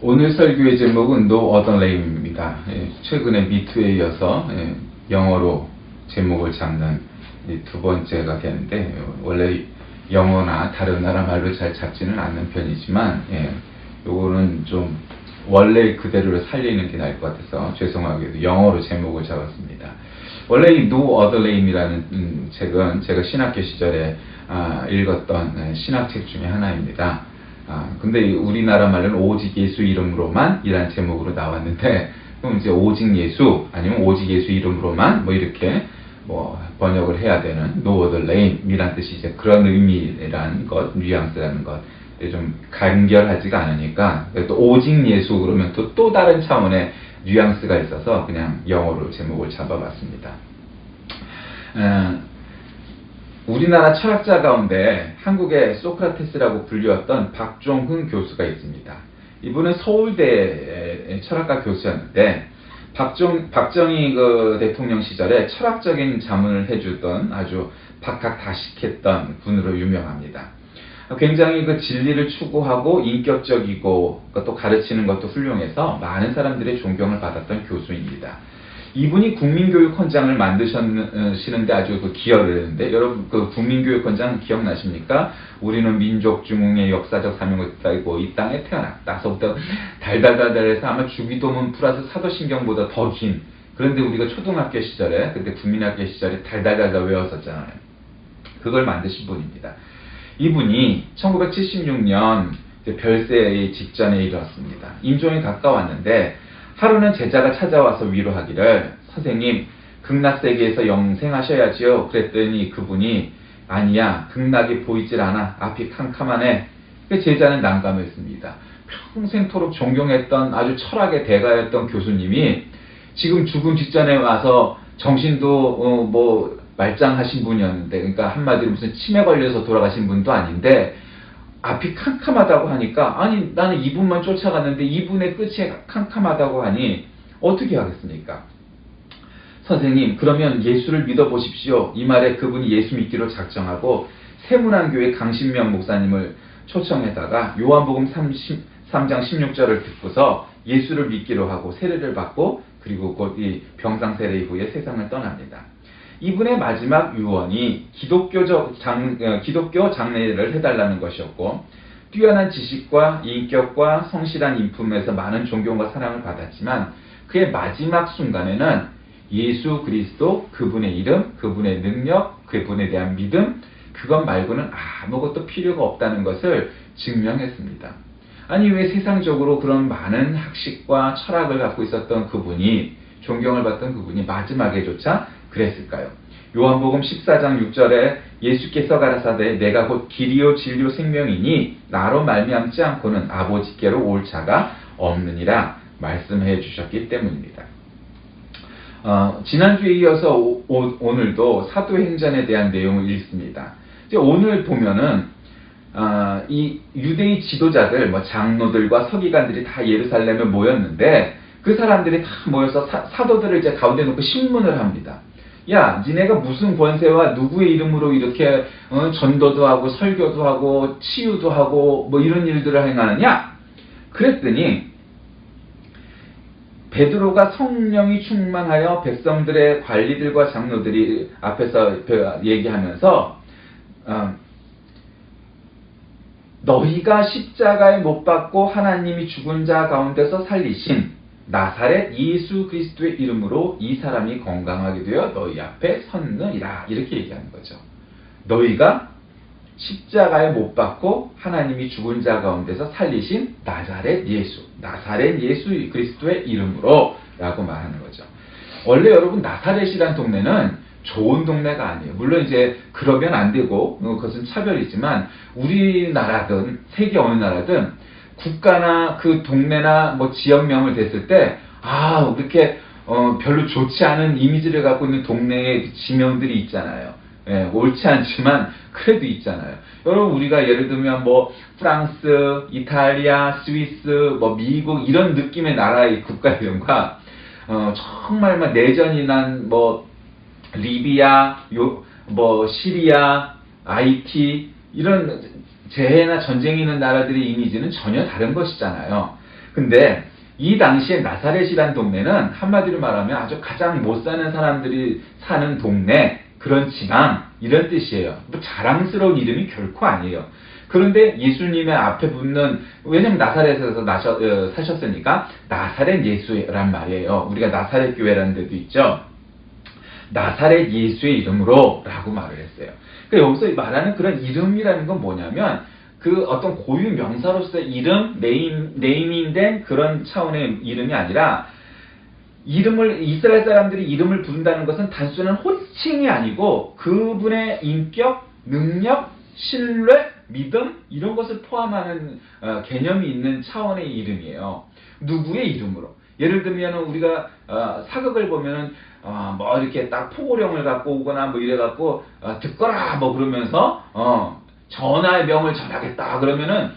오늘 설교의 제목은 No Other Name입니다. 최근에 미투에 이어서 영어로 제목을 잡는 두 번째가 되는데, 원래 영어나 다른 나라 말로 잘 잡지는 않는 편이지만 요거는 좀 원래 그대로를 살리는 게 나을 것 같아서 죄송하게도 영어로 제목을 잡았습니다. 원래 이 No Other Name이라는 책은 제가 신학교 시절에 읽었던 신학책 중에 하나입니다. 근데 우리나라 말로는 오직 예수 이름으로만 이란 제목으로 나왔는데, 그럼 이제 오직 예수 아니면 오직 예수 이름으로만 뭐 이렇게 뭐 번역을 해야 되는 No Other Name 이란 뜻이 이제 그런 의미라는 것, 뉘앙스라는 것 좀 간결하지가 않으니까 또 오직 예수 그러면 또 다른 차원의 뉘앙스가 있어서 그냥 영어로 제목을 잡아봤습니다. 우리나라 철학자 가운데 한국의 소크라테스라고 불리웠던 박종훈 교수가 있습니다. 이분은 서울대 철학과 교수였는데 박정희 대통령 시절에 철학적인 자문을 해주던 아주 박학다식했던 분으로 유명합니다. 굉장히 진리를 추구하고 인격적이고 또 가르치는 것도 훌륭해서 많은 사람들의 존경을 받았던 교수입니다. 이분이 국민교육헌장을 만드시는데 아주 기여를 했는데, 여러분 국민교육헌장 기억나십니까? 우리는 민족중흥의 역사적 사명을 따르고 이 땅에 태어났다서부터 달달달달해서 아마 주기도문 플러스 사도신경보다 더 긴, 그런데 우리가 초등학교 시절에 그때 국민학교 시절에 달달달달 외웠었잖아요. 그걸 만드신 분입니다. 이분이 1976년 별세 직전에 이르렀습니다. 임종이 가까웠는데 하루는 제자가 찾아와서 위로하기를, 선생님 극락세계에서 영생하셔야지요. 그랬더니 그분이 아니야, 극락이 보이질 않아, 앞이 캄캄하네. 제자는 난감했습니다. 평생토록 존경했던 아주 철학의 대가였던 교수님이 지금 죽음 직전에 와서 정신도 말짱하신 분이었는데, 그러니까 한마디로 무슨 치매 걸려서 돌아가신 분도 아닌데 앞이 캄캄하다고 하니까, 아니 나는 이분만 쫓아갔는데 이분의 끝이 캄캄하다고 하니 어떻게 하겠습니까? 선생님 그러면 예수를 믿어보십시오. 이 말에 그분이 예수 믿기로 작정하고 세문안교회 강신명 목사님을 초청해다가 요한복음 3장 16절을 듣고서 예수를 믿기로 하고 세례를 받고, 그리고 곧 이 병상세례 이후에 세상을 떠납니다. 이분의 마지막 유언이 기독교 장례를 해달라는 것이었고, 뛰어난 지식과 인격과 성실한 인품에서 많은 존경과 사랑을 받았지만 그의 마지막 순간에는 예수 그리스도, 그분의 이름, 그분의 능력, 그분에 대한 믿음, 그것 말고는 아무것도 필요가 없다는 것을 증명했습니다. 아니 왜 세상적으로 그런 많은 학식과 철학을 갖고 있었던 그분이, 존경을 받던 그분이 마지막에조차 그랬을까요? 요한복음 14장 6절에 예수께서 가라사대 내가 곧 길이요 진리요 생명이니 나로 말미암지 않고는 아버지께로 올 자가 없느니라 말씀해 주셨기 때문입니다. 지난주에 이어서 오늘도 사도행전에 대한 내용을 읽습니다. 이제 오늘 보면은 이 유대의 지도자들, 장로들과 서기관들이 다 예루살렘에 모였는데, 그 사람들이 다 모여서 사도들을 이제 가운데 놓고 신문을 합니다. 야, 니네가 무슨 권세와 누구의 이름으로 이렇게 전도도 하고 설교도 하고 치유도 하고 이런 일들을 행하느냐? 그랬더니 베드로가 성령이 충만하여 백성들의 관리들과 장로들이 앞에서 얘기하면서 너희가 십자가에 못 박고 하나님이 죽은 자 가운데서 살리신 나사렛 예수 그리스도의 이름으로 이 사람이 건강하게 되어 너희 앞에 섰느니라, 이렇게 얘기하는 거죠. 너희가 십자가에 못 박고 하나님이 죽은 자 가운데서 살리신 나사렛 예수 그리스도의 이름으로 라고 말하는 거죠. 원래 여러분 나사렛이란 동네는 좋은 동네가 아니에요. 물론 이제 그러면 안 되고 그것은 차별이지만, 우리나라든 세계 어느 나라든 국가나 그 동네나 지역명을 댔을 때 그렇게 별로 좋지 않은 이미지를 갖고 있는 동네의 지명들이 있잖아요. 옳지 않지만 그래도 있잖아요. 여러분 우리가 예를 들면 프랑스, 이탈리아, 스위스, 미국 이런 느낌의 나라의 국가 이름과 정말 내전이 난 리비아, 시리아, 아이티 이런 재해나 전쟁이 있는 나라들의 이미지는 전혀 다른 것이잖아요. 근데 이 당시에 나사렛이란 동네는 한마디로 말하면 아주 가장 못 사는 사람들이 사는 동네, 그런 지방, 이런 뜻이에요. 뭐 자랑스러운 이름이 결코 아니에요. 그런데 예수님의 앞에 붙는, 왜냐면 나사렛에서 사셨으니까 나사렛 예수란 말이에요. 우리가 나사렛 교회라는 데도 있죠. 나사렛 예수의 이름으로 라고 말을 했어요. 그러니까 여기서 말하는 그런 이름이라는 건 뭐냐면 그 어떤 고유 명사로서의 이름, 네이밍된 그런 차원의 이름이 아니라, 이스라엘 사람들이 이름을 부른다는 것은 단순한 호칭이 아니고 그분의 인격, 능력, 신뢰, 믿음, 이런 것을 포함하는 개념이 있는 차원의 이름이에요. 누구의 이름으로. 예를 들면 우리가 사극을 보면은 뭐 이렇게 딱 포고령을 갖고 오거나 뭐 이래갖고 듣거라 뭐 그러면서 전하의 명을 전하겠다 그러면은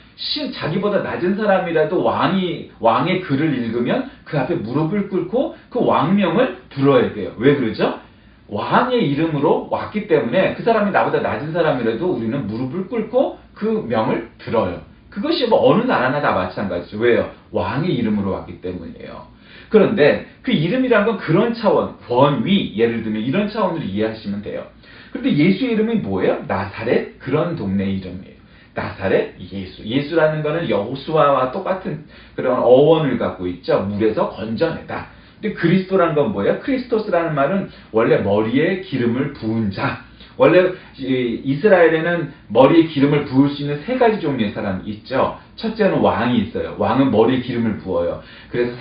자기보다 낮은 사람이라도 왕의 글을 읽으면 그 앞에 무릎을 꿇고 그 왕명을 들어야 돼요. 왜 그러죠? 왕의 이름으로 왔기 때문에 그 사람이 나보다 낮은 사람이라도 우리는 무릎을 꿇고 그 명을 들어요. 그것이 뭐 어느 나라나 다 마찬가지죠. 왜요? 왕의 이름으로 왔기 때문이에요. 그런데 그 이름이란 건 그런 차원, 권위, 예를 들면 이런 차원으로 이해하시면 돼요. 그런데 예수의 이름이 뭐예요? 나사렛, 그런 동네 이름이에요. 나사렛 예수. 예수라는 거는 여호수아와 똑같은 그런 어원을 갖고 있죠. 물에서 건져내다. 근데 그리스도라는 건 뭐예요? 크리스토스라는 말은 원래 머리에 기름을 부은 자. 원래 이스라엘에는 머리에 기름을 부을 수 있는 세 가지 종류의 사람이 있죠. 첫째는 왕이 있어요. 왕은 머리에 기름을 부어요. 그래서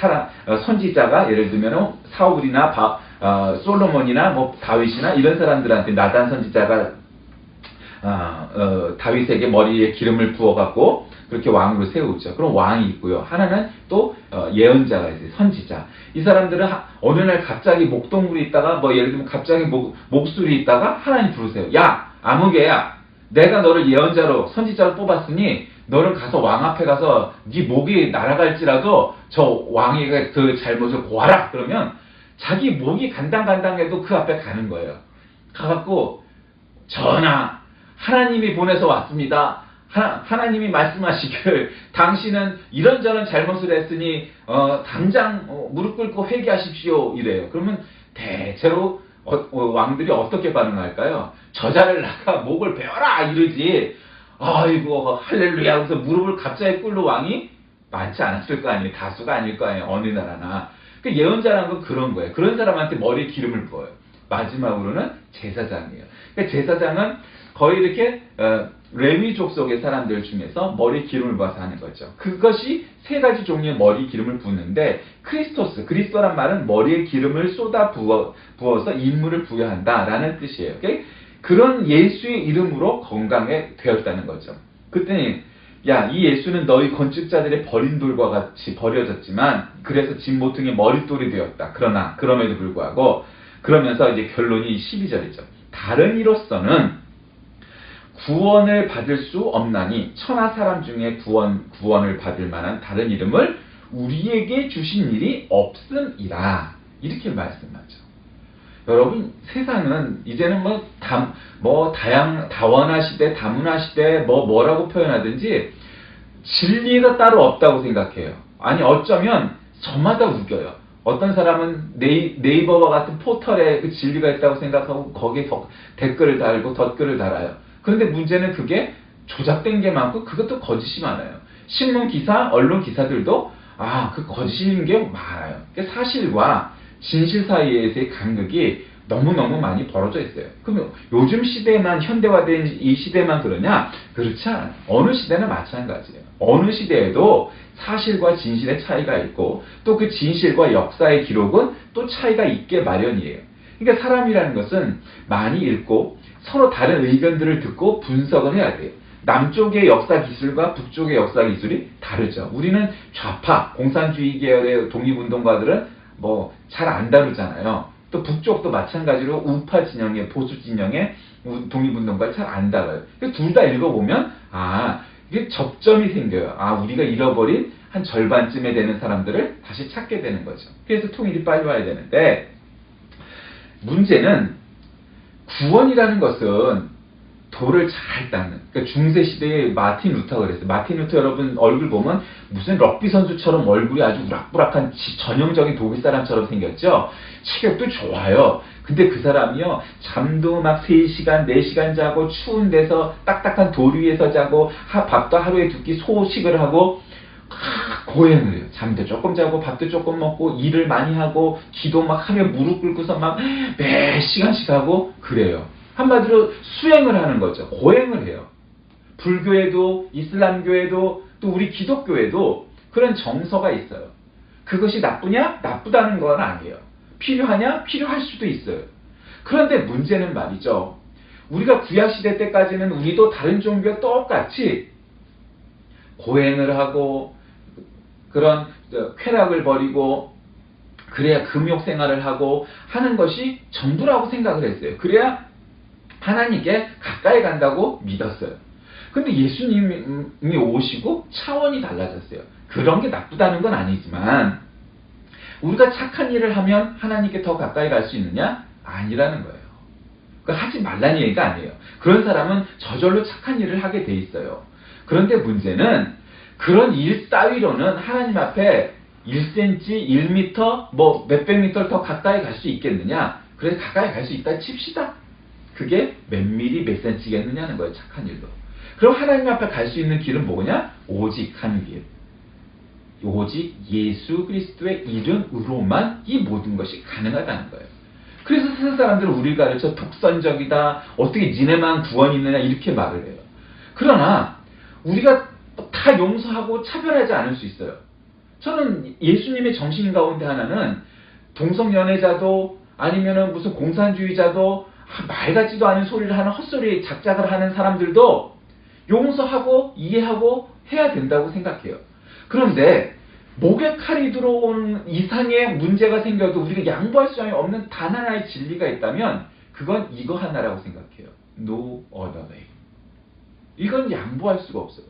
선지자가 예를 들면 사울이나 솔로몬이나 뭐 다윗이나 이런 사람들한테 나단 선지자가 다윗에게 머리에 기름을 부어갖고 그렇게 왕으로 세우죠. 그럼 왕이 있고요. 하나는 또 예언자가 있어요. 선지자. 이 사람들은 어느 날 갑자기 목동물이 있다가 뭐 예를 들면 갑자기 목술이 있다가 하나님 부르세요. 야 아무개야, 내가 너를 예언자로 선지자로 뽑았으니 너는 가서 왕 앞에 가서 네 목이 날아갈지라도 저 왕의 그 잘못을 고하라. 그러면 자기 목이 간당간당해도 그 앞에 가는 거예요. 가갖고 전하, 하나님이 보내서 왔습니다. 하나님이 말씀하시길 당신은 이런저런 잘못을 했으니 당장 무릎 꿇고 회개하십시오 이래요. 그러면 대체로 왕들이 어떻게 반응할까요? 저자를 나가 목을 베어라 이러지. 아이고 할렐루야 하면서 무릎을 갑자기 꿇는 왕이 많지 않았을 거 아니에요. 다수가 아닐 거 아니에요. 어느 나라나. 그 예언자라는 건 그런 거예요. 그런 사람한테 머리에 기름을 부어요. 마지막으로는 제사장이에요. 그러니까 제사장은 거의 이렇게 레위 족속의 사람들 중에서 머리 기름을 부어서 하는 거죠. 그것이 세 가지 종류의 머리 기름을 부는데 그리스도란 말은 머리에 기름을 쏟아 부어서 인물을 부여한다라는 뜻이에요. 그런 예수의 이름으로 건강해 되었다는 거죠. 그랬더니 야, 이 예수는 너희 건축자들의 버린 돌과 같이 버려졌지만 그래서 집 모퉁이의 머릿돌이 되었다. 그럼에도 불구하고 그러면서 이제 결론이 12절이죠. 다른 이로서는 구원을 받을 수 없나니 천하 사람 중에 구원을 받을 만한 다른 이름을 우리에게 주신 일이 없음이라. 이렇게 말씀하죠. 여러분, 세상은 이제는 다원화 시대, 다문화 시대, 뭐라고 표현하든지 진리가 따로 없다고 생각해요. 아니, 어쩌면 저마다 우겨요. 어떤 사람은 네이버와 같은 포털에 그 진리가 있다고 생각하고 거기에 댓글을 달고 덧글을 달아요. 그런데 문제는 그게 조작된 게 많고 그것도 거짓이 많아요. 신문 기사, 언론 기사들도 그 거짓인 게 많아요. 그러니까 사실과 진실 사이에서의 간극이 너무너무 많이 벌어져 있어요. 그럼 요즘 시대에만 현대화된 이 시대만 그러냐? 그렇지 않아요. 어느 시대나 마찬가지예요. 어느 시대에도 사실과 진실의 차이가 있고 또 그 진실과 역사의 기록은 또 차이가 있게 마련이에요. 그러니까 사람이라는 것은 많이 읽고 서로 다른 의견들을 듣고 분석을 해야 돼요. 남쪽의 역사 기술과 북쪽의 역사 기술이 다르죠. 우리는 좌파, 공산주의 계열의 독립운동가들은 잘 안 다루잖아요. 또 북쪽도 마찬가지로 우파 진영의, 보수 진영의 독립운동가를 잘 안 다뤄요. 둘 다 읽어보면 이게 접점이 생겨요. 우리가 잃어버린 한 절반쯤에 되는 사람들을 다시 찾게 되는 거죠. 그래서 통일이 빨리 와야 되는데 문제는 구원이라는 것은 돌을 잘 닦는, 그러니까 중세 시대의 마틴 루터가 그랬어요. 마틴 루터 여러분 얼굴 보면 무슨 럭비 선수처럼 얼굴이 아주 우락부락한 전형적인 독일 사람처럼 생겼죠. 체격도 좋아요. 근데 그 사람이요, 잠도 막 3시간, 4시간 자고, 추운 데서 딱딱한 돌 위에서 자고, 밥도 하루에 2끼 소식을 하고, 고행을 해요. 잠도 조금 자고, 밥도 조금 먹고, 일을 많이 하고, 기도 막 하며 무릎 꿇고서 막 몇 시간씩 하고, 그래요. 한마디로 수행을 하는 거죠. 고행을 해요. 불교에도, 이슬람교에도, 또 우리 기독교에도 그런 정서가 있어요. 그것이 나쁘냐? 나쁘다는 건 아니에요. 필요하냐? 필요할 수도 있어요. 그런데 문제는 말이죠. 우리가 구약시대 때까지는 우리도 다른 종교와 똑같이 고행을 하고 그런 쾌락을 버리고 그래야 금욕생활을 하고 하는 것이 전부라고 생각을 했어요. 그래야 하나님께 가까이 간다고 믿었어요. 근데 예수님이 오시고 차원이 달라졌어요. 그런 게 나쁘다는 건 아니지만 우리가 착한 일을 하면 하나님께 더 가까이 갈 수 있느냐? 아니라는 거예요. 그러니까 하지 말라는 얘기가 아니에요. 그런 사람은 저절로 착한 일을 하게 돼 있어요. 그런데 문제는 그런 일 따위로는 하나님 앞에 1cm, 1m, 뭐 몇백 미터를 더 가까이 갈 수 있겠느냐? 그래서 가까이 갈 수 있다 칩시다. 그게 몇 미리 몇 센치겠느냐는 거예요. 착한 일로. 그럼 하나님 앞에 갈 수 있는 길은 뭐냐? 오직 한 길. 오직 예수 그리스도의 이름으로만 이 모든 것이 가능하다는 거예요. 그래서 세상 사람들은 우리를 가르쳐 독선적이다, 어떻게 니네만 구원이 있느냐 이렇게 말을 해요. 그러나 우리가 다 용서하고 차별하지 않을 수 있어요. 저는 예수님의 정신 가운데 하나는 동성연애자도 아니면은 무슨 공산주의자도 말 같지도 않은 소리를 하는 헛소리 작작을 하는 사람들도 용서하고 이해하고 해야 된다고 생각해요. 그런데 목에 칼이 들어온 이상의 문제가 생겨도 우리가 양보할 수 없는 단 하나의 진리가 있다면 그건 이거 하나라고 생각해요. No other way. 이건 양보할 수가 없어요.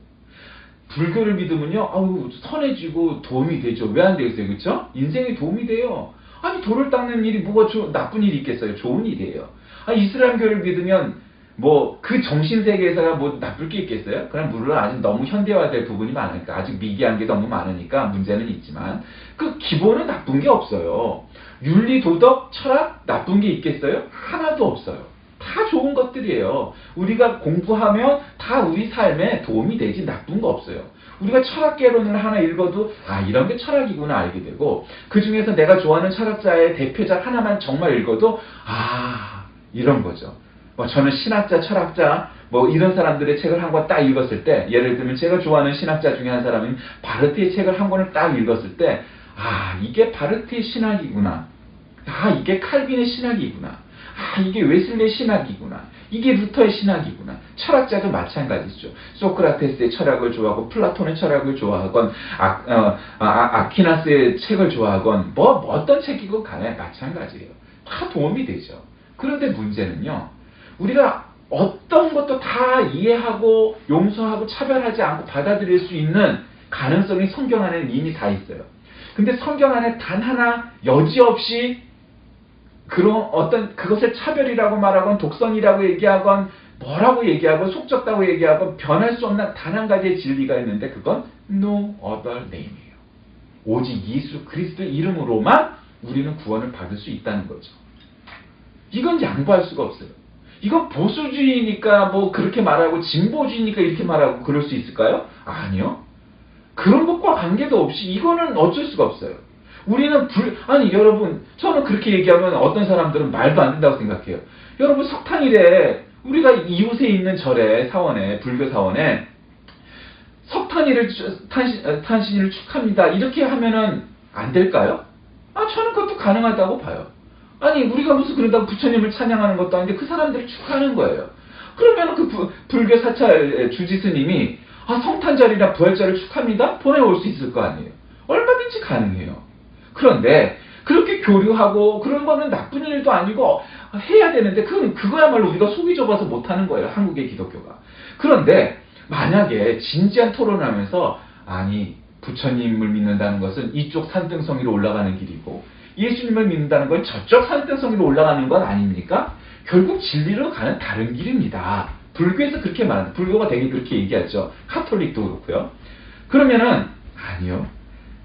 불교를 믿으면요, 아우 선해지고 도움이 되죠. 왜 안 되겠어요, 그렇죠? 인생에 도움이 돼요. 아니 돌을 닦는 일이 뭐가 나쁜 일이 있겠어요? 좋은 일이에요. 이슬람교를 믿으면 뭐 그 정신세계에서야 뭐 나쁠 게 있겠어요? 그럼 물론 아직 너무 현대화될 부분이 많으니까 아직 미개한 게 너무 많으니까 문제는 있지만 그 기본은 나쁜 게 없어요. 윤리, 도덕, 철학 나쁜 게 있겠어요? 하나도 없어요. 다 좋은 것들이에요. 우리가 공부하면 다 우리 삶에 도움이 되지 나쁜 거 없어요. 우리가 철학개론을 하나 읽어도 이런 게 철학이구나 알게 되고 그 중에서 내가 좋아하는 철학자의 대표작 하나만 정말 읽어도 이런 거죠. 저는 신학자, 철학자 뭐 이런 사람들의 책을 한 권 딱 읽었을 때 예를 들면 제가 좋아하는 신학자 중에 한 사람인 바르트의 책을 한 권을 딱 읽었을 때 이게 바르트의 신학이구나. 이게 칼빈의 신학이구나. 이게 웨슬리의 신학이구나. 이게 루터의 신학이구나. 철학자도 마찬가지죠. 소크라테스의 철학을 좋아하고 플라톤의 철학을 좋아하건 아퀴나스의 책을 좋아하건 뭐 어떤 책이고 간에 마찬가지예요. 다 도움이 되죠. 그런데 문제는요. 우리가 어떤 것도 다 이해하고 용서하고 차별하지 않고 받아들일 수 있는 가능성이 성경 안에는 이미 다 있어요. 근데 성경 안에 단 하나 여지없이 그런 그것을 차별이라고 말하건 독선이라고 얘기하건 뭐라고 얘기하건 속적다고 얘기하건 변할 수 없는 단 한 가지의 진리가 있는데 그건 No other name이에요. 오직 예수 그리스도의 이름으로만 우리는 구원을 받을 수 있다는 거죠. 이건 양보할 수가 없어요. 이건 보수주의니까 뭐 그렇게 말하고 진보주의니까 이렇게 말하고 그럴 수 있을까요? 아니요. 그런 것과 관계도 없이 이거는 어쩔 수가 없어요. 우리는 여러분 저는 그렇게 얘기하면 어떤 사람들은 말도 안 된다고 생각해요. 여러분 석탄일에 우리가 이웃에 있는 절에 사원에 불교 사원에 석탄일을 탄신일을 축하합니다. 이렇게 하면은 안 될까요? 저는 그것도 가능하다고 봐요. 우리가 무슨 그런다고 부처님을 찬양하는 것도 아닌데 그 사람들을 축하하는 거예요. 그러면 그 불교 사찰 주지스님이 성탄절이나 부활절을 축하합니다. 보내올 수 있을 거 아니에요. 얼마든지 가능해요. 그런데 그렇게 교류하고 그런 거는 나쁜 일도 아니고 해야 되는데 그거야말로 우리가 속이 좁아서 못하는 거예요. 한국의 기독교가. 그런데 만약에 진지한 토론을 하면서 부처님을 믿는다는 것은 이쪽 산등성 위로 올라가는 길이고 예수님을 믿는다는 건 저쪽 산등성 위로 올라가는 건 아닙니까? 결국 진리로 가는 다른 길입니다. 불교에서 그렇게 말합니다. 불교가 되게 그렇게 얘기하죠. 카톨릭도 그렇고요. 그러면은 아니요.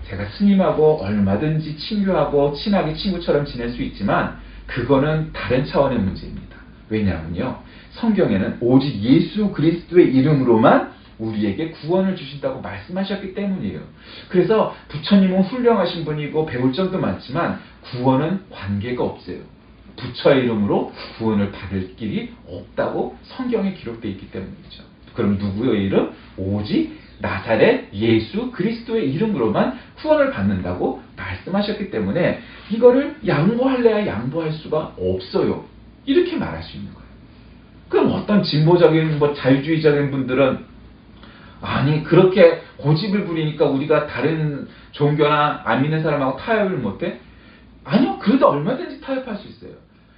제가 스님하고 얼마든지 친교하고 친하게 친구처럼 지낼 수 있지만 그거는 다른 차원의 문제입니다. 왜냐하면요. 성경에는 오직 예수 그리스도의 이름으로만 우리에게 구원을 주신다고 말씀하셨기 때문이에요. 그래서 부처님은 훌륭하신 분이고 배울 점도 많지만 구원은 관계가 없어요. 부처의 이름으로 구원을 받을 길이 없다고 성경에 기록되어 있기 때문이죠. 그럼 누구의 이름? 오직 나사렛 예수 그리스도의 이름으로만 구원을 받는다고 말씀하셨기 때문에 이거를 양보할래야 양보할 수가 없어요. 이렇게 말할 수 있는 거예요. 그럼 어떤 진보적인 자유주의적인 분들은 아니 그렇게 고집을 부리니까 우리가 다른 종교나 안 믿는 사람하고 타협을 못해? 아니요. 그래도 얼마든지 타협할 수 있어요.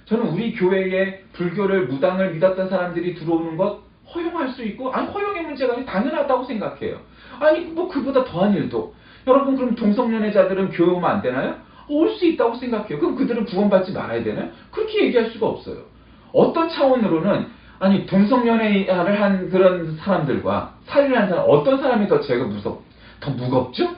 저는 우리 교회에 불교를 무당을 믿었던 사람들이 들어오는 것 허용할 수 있고 아니 허용의 문제가 아니라 당연하다고 생각해요. 아니 뭐 그보다 더한 일도 여러분 그럼 동성연애자들은 교회 오면 안 되나요? 올 수 있다고 생각해요. 그럼 그들은 구원받지 말아야 되나요? 그렇게 얘기할 수가 없어요. 어떤 차원으로는 아니 동성연애를 한 그런 사람들과 살인을 한 사람 어떤 사람이 더 죄가 더 무겁죠?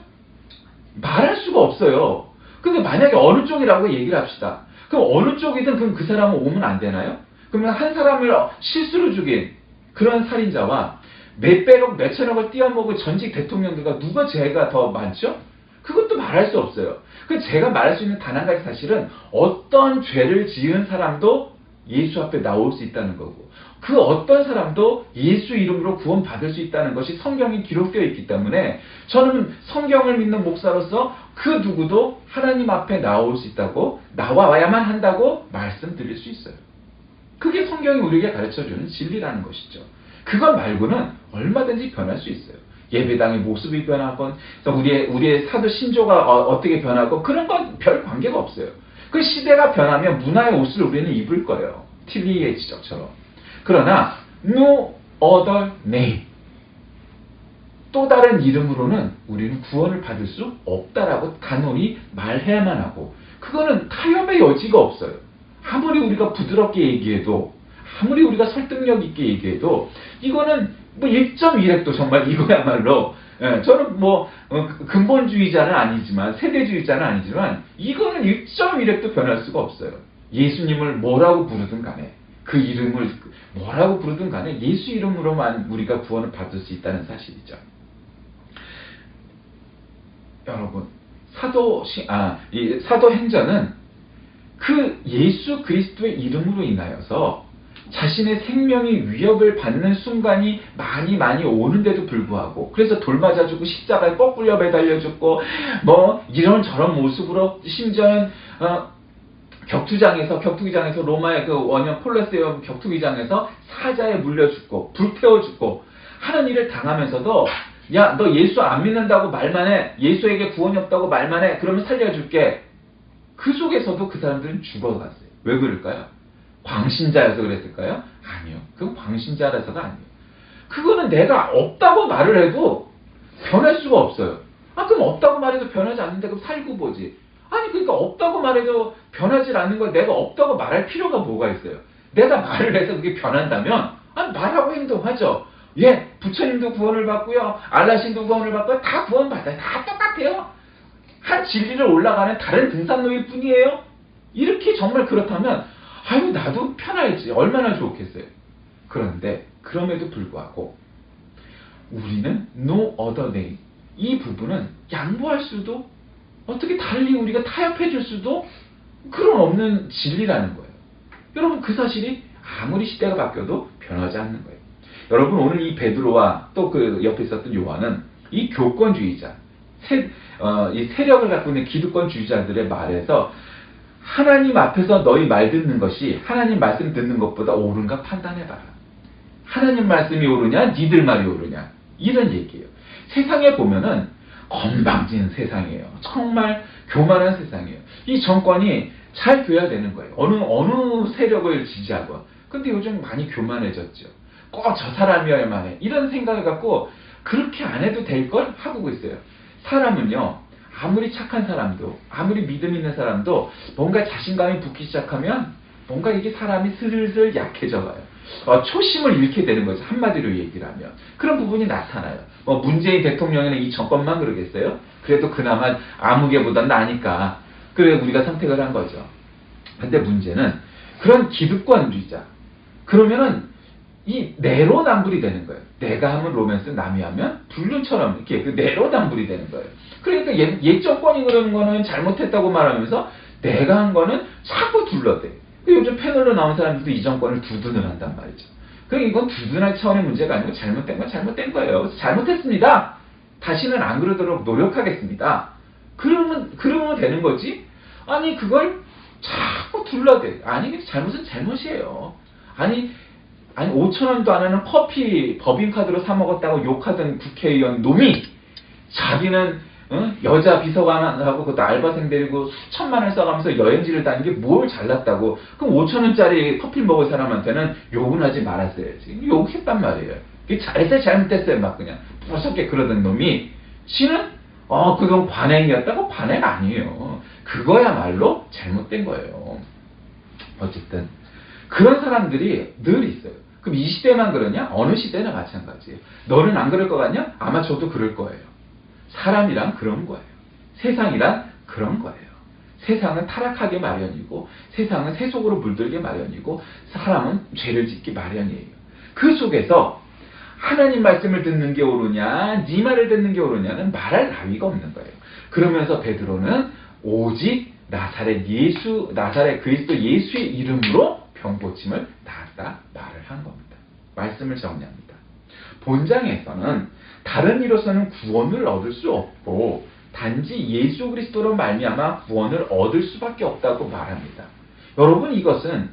말할 수가 없어요. 근데 만약에 어느 쪽이라고 얘기를 합시다. 그럼 어느 쪽이든 그럼 그 사람은 오면 안 되나요? 그러면 한 사람을 실수로 죽인 그런 살인자와 몇백억 몇천억을 띄어먹은 전직 대통령들과 누가 죄가 더 많죠? 그것도 말할 수 없어요. 그 제가 말할 수 있는 단 한 가지 사실은 어떤 죄를 지은 사람도 예수 앞에 나올 수 있다는 거고 그 어떤 사람도 예수 이름으로 구원받을 수 있다는 것이 성경에 기록되어 있기 때문에 저는 성경을 믿는 목사로서 그 누구도 하나님 앞에 나올 수 있다고 나와야만 한다고 말씀드릴 수 있어요. 그게 성경이 우리에게 가르쳐주는 진리라는 것이죠. 그것 말고는 얼마든지 변할 수 있어요. 예배당의 모습이 변하건 우리의 사도 신조가 어떻게 변하건 그런 건 별 관계가 없어요. 그 시대가 변하면 문화의 옷을 우리는 입을 거예요. TV의 지적처럼. 그러나 no other name 또 다른 이름으로는 우리는 구원을 받을 수 없다라고 단호히 말해야만 하고 그거는 타협의 여지가 없어요. 아무리 우리가 부드럽게 얘기해도 아무리 우리가 설득력 있게 얘기해도 이거는 뭐 1.1획도 정말 이거야말로 저는 뭐 근본주의자는 아니지만 세대주의자는 아니지만 이거는 1.1획도 변할 수가 없어요. 예수님을 뭐라고 부르든 간에 그 이름을 뭐라고 부르든 간에 예수 이름으로만 우리가 구원을 받을 수 있다는 사실이죠. 여러분 이 사도행전은 그 예수 그리스도의 이름으로 인하여서 자신의 생명이 위협을 받는 순간이 많이 오는데도 불구하고 그래서 돌 맞아 죽고 십자가에 거꾸로 매달려 죽고 뭐 이런저런 모습으로 심지어는 격투기장에서 로마의 그 원형 콜로세움 격투기장에서 사자에 물려 죽고 불태워 죽고 하는 일을 당하면서도 야 너 예수 안 믿는다고 말만 해 예수에게 구원이 없다고 말만 해 그러면 살려줄게 그 속에서도 그 사람들은 죽어갔어요. 왜 그럴까요? 광신자여서 그랬을까요? 아니요. 그건 광신자라서가 아니에요. 그거는 내가 없다고 말을 해도 변할 수가 없어요. 그럼 없다고 말해도 변하지 않는데 그럼 살고 보지. 아니 그러니까 없다고 말해도 변하지 않는 걸 내가 없다고 말할 필요가 뭐가 있어요. 내가 말을 해서 그게 변한다면 말하고 행동하죠. 예, 부처님도 구원을 받고요. 알라신도 구원을 받고요. 다 구원받아요. 다 똑같아요. 한 진리를 올라가는 다른 등산로일 뿐이에요. 이렇게 정말 그렇다면 아유 나도 편하지 얼마나 좋겠어요. 그런데 그럼에도 불구하고 우리는 no other name 이 부분은 양보할 수도 어떻게 달리 우리가 타협해 줄 수도 그런 없는 진리라는 거예요. 여러분 그 사실이 아무리 시대가 바뀌어도 변하지 않는 거예요. 여러분 오늘 이 베드로와 또 그 옆에 있었던 요한은 이 교권주의자 이 세력을 갖고 있는 기득권주의자들의 말에서 하나님 앞에서 너희 말 듣는 것이 하나님 말씀 듣는 것보다 옳은가 판단해봐라. 하나님 말씀이 옳으냐 니들 말이 옳으냐 이런 얘기예요. 세상에 보면은 건방진 세상이에요. 정말 교만한 세상이에요. 이 정권이 잘 돼야 되는 거예요. 어느 세력을 지지하고. 근데 요즘 많이 교만해졌죠. 꼭 저 사람이어야만 해. 이런 생각을 갖고 그렇게 안 해도 될 걸 하고 있어요. 사람은요. 아무리 착한 사람도 아무리 믿음 있는 사람도 뭔가 자신감이 붙기 시작하면 뭔가 이게 사람이 슬슬 약해져 가요. 초심을 잃게 되는 거죠. 한마디로 얘기를 하면. 그런 부분이 나타나요. 문재인 대통령이나 이 정권만 그러겠어요? 그래도 그나마 아무개보단 나니까. 그래 우리가 선택을 한 거죠. 근데 문제는 그런 기득권주의자. 그러면은 이 내로남불이 되는 거예요. 내가 하면 로맨스, 남이 하면 불륜처럼 이렇게 내로남불이 되는 거예요. 그러니까 옛 정권이 그러는 거는 잘못했다고 말하면서 내가 한 거는 자꾸 둘러대. 요즘 패널로 나온 사람들도 이 정권을 두둔을 한단 말이죠. 그러니까 이건 두둔할 차원의 문제가 아니고 잘못된 건 잘못된 거예요. 그래서 잘못했습니다. 다시는 안 그러도록 노력하겠습니다. 그러면 되는 거지. 아니 그걸 자꾸 둘러대. 아니 잘못은 잘못이에요. 아니 5,000원도 안 하는 커피 법인카드로 사 먹었다고 욕하던 국회의원 놈이 자기는 여자 비서관하고 그것도 알바생 데리고 수천만 원 써가면서 여행지를 다니는 게 뭘 잘났다고. 그럼 5,000원짜리 커피 먹을 사람한테는 욕은 하지 말았어야지. 욕했단 말이에요. 잘했어요 잘못했어요 막 그냥 무섭게 그러던 놈이 지는 그건 관행이었다고. 관행 아니에요. 그거야말로 잘못된 거예요. 어쨌든 그런 사람들이 늘 있어요. 그럼 이 시대만 그러냐? 어느 시대나 마찬가지예요. 너는 안 그럴 것 같냐? 아마 저도 그럴 거예요. 사람이란 그런 거예요. 세상이란 그런 거예요. 세상은 타락하게 마련이고 세상은 세속으로 물들게 마련이고 사람은 죄를 짓기 마련이에요. 그 속에서 하나님 말씀을 듣는 게 옳으냐 네 말을 듣는 게 옳으냐는 말할 나위가 없는 거예요. 그러면서 베드로는 오직 나사렛 그리스도 예수의 이름으로 병 고침을 나았다 말을 한 겁니다. 말씀을 정리합니다. 본장에서는 다른 이로서는 구원을 얻을 수 없고 단지 예수 그리스도로 말미암아 구원을 얻을 수밖에 없다고 말합니다. 여러분 이것은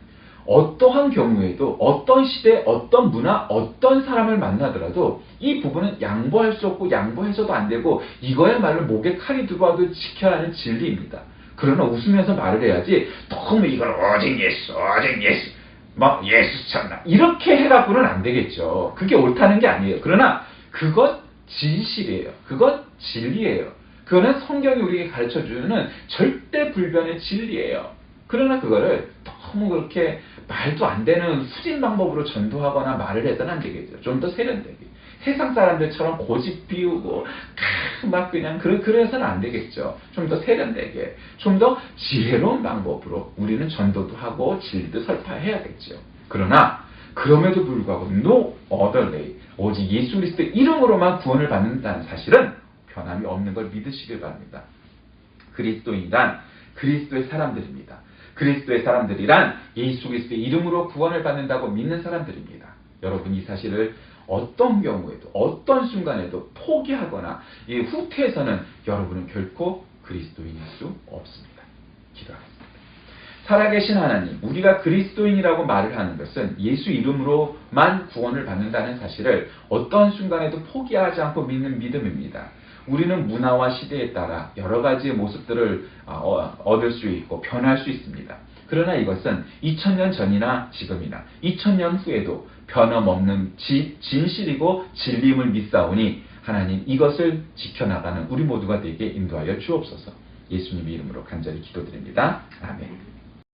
어떠한 경우에도 어떤 시대, 어떤 문화, 어떤 사람을 만나더라도 이 부분은 양보할 수 없고 양보해서도 안 되고 이거야말로 목에 칼이 들어와도 지켜야 하는 진리입니다. 그러나 웃으면서 말을 해야지 너무 이걸 오직 예수 막 예수 참나 이렇게 해갖고는 안 되겠죠. 그게 옳다는 게 아니에요. 그러나 그건 진실이에요. 그건 진리예요. 그거는 성경이 우리에게 가르쳐주는 절대 불변의 진리예요. 그러나 그거를 너무 그렇게 말도 안 되는 후진 방법으로 전도하거나 말을 해서는 안 되겠죠. 좀 더 세련되게. 세상 사람들처럼 고집 피우고 막 그냥 그래서는 안 되겠죠. 좀 더 세련되게, 좀 더 지혜로운 방법으로 우리는 전도도 하고 진리도 설파해야겠죠. 그러나 그럼에도 불구하고 no other way, 오직 예수 그리스도의 이름으로만 구원을 받는다는 사실은 변함이 없는 걸 믿으시길 바랍니다. 그리스도인이란 그리스도의 사람들입니다. 그리스도의 사람들이란 예수 그리스도의 이름으로 구원을 받는다고 믿는 사람들입니다. 여러분 이 사실을 어떤 경우에도 어떤 순간에도 포기하거나 후퇴해서는 여러분은 결코 그리스도인일 수 없습니다. 기도하겠습니다. 살아계신 하나님, 우리가 그리스도인이라고 말을 하는 것은 예수 이름으로만 구원을 받는다는 사실을 어떤 순간에도 포기하지 않고 믿는 믿음입니다. 우리는 문화와 시대에 따라 여러 가지의 모습들을 얻을 수 있고 변할 수 있습니다. 그러나 이것은 2000년 전이나 지금이나 2000년 후에도 변함없는 진실이고 진리임을 믿사오니 하나님 이것을 지켜나가는 우리 모두가 되게 인도하여 주옵소서. 예수님의 이름으로 간절히 기도드립니다. 아멘.